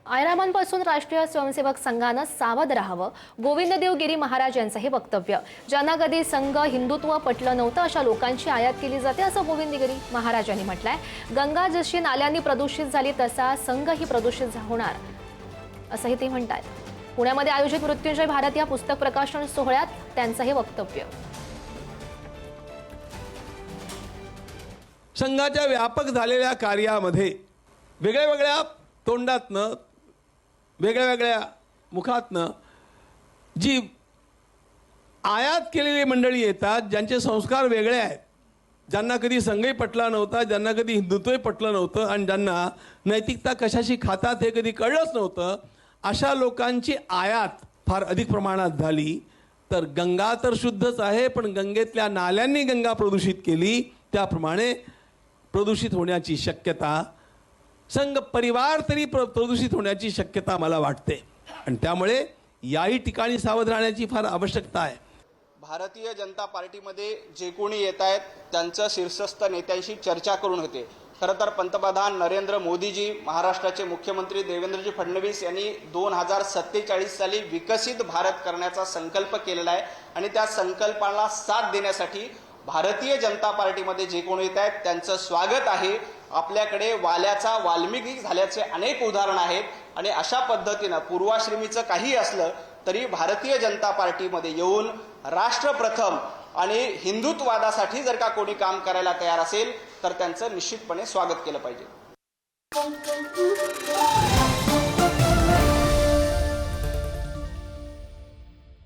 आयरामांपासून राष्ट्रीय स्वयंसेवक संघानं सावध राहावं, गोविंददेव गिरी महाराज यांचं हे वक्तव्य. ज्यांना कधी संघ हिंदुत्व पटलं नव्हतं अशा लोकांची आयात केली जाते असं गोविंदगिरी महाराज यांनी म्हटलंय. गंगा जशी नाल्यांनी प्रदूषित झाली तसा संघही प्रदूषित होणार असंही ते म्हणतात. पुण्यामध्ये आयोजित मृत्युंजय भारत या पुस्तक प्रकाशन सोहळ्यात त्यांचं हे वक्तव्य. संघाच्या व्यापक झालेल्या कार्यामध्ये वेगळ्या वेगळ्या तोंडातनं वेगळ्या वेगळ्या मुखातनं जी आयात केलेली मंडळी येतात, ज्यांचे संस्कार वेगळे आहेत, ज्यांना कधी संघही पटला नव्हता, ज्यांना कधी हिंदुत्वही पटलं नव्हतं आणि ज्यांना नैतिकता कशाशी खातात हे कधी कळलंच नव्हतं, अशा लोकांची आयात फार अधिक प्रमाणात झाली. तर गंगा तर शुद्धच आहे, पण गंगेतल्या नाल्यांनी गंगा प्रदूषित केली, त्याप्रमाणे प्रदूषित होण्याची शक्यता, संघ परिवार तरी प्रदूषित होण्याची शक्यता मला वाटते. आणि त्यामुळे याही ठिकाणी सावध राहण्याची फार आवश्यकता आहे. भारतीय जनता पार्टीमध्ये जे कोणी येत आहेत त्यांचं शीर्षस्थ नेत्यांशी चर्चा करून होते. खरं तर पंतप्रधान नरेंद्र मोदीजी, महाराष्ट्राचे मुख्यमंत्री देवेंद्रजी फडणवीस यांनी 2047 साली विकसित भारत करण्याचा संकल्प केलेला आहे आणि त्या संकल्पाला साथ देण्यासाठी भारतीय जनता पार्टीमध्ये जे कोणी येत आहेत त्यांचं स्वागत आहे. आपल्याकडे वाल्याचा वाल्मिकी झाल्याचे अनेक उदाहरण आहेत आणि अशा पद्धतीनं पूर्वाश्रमीचं काही असलं तरी भारतीय जनता पार्टीमध्ये येऊन राष्ट्र प्रथम आणि हिंदुत्ववादासाठी जर का कोणी काम करायला तयार असेल तर त्यांचं निश्चितपणे स्वागत केलं पाहिजे.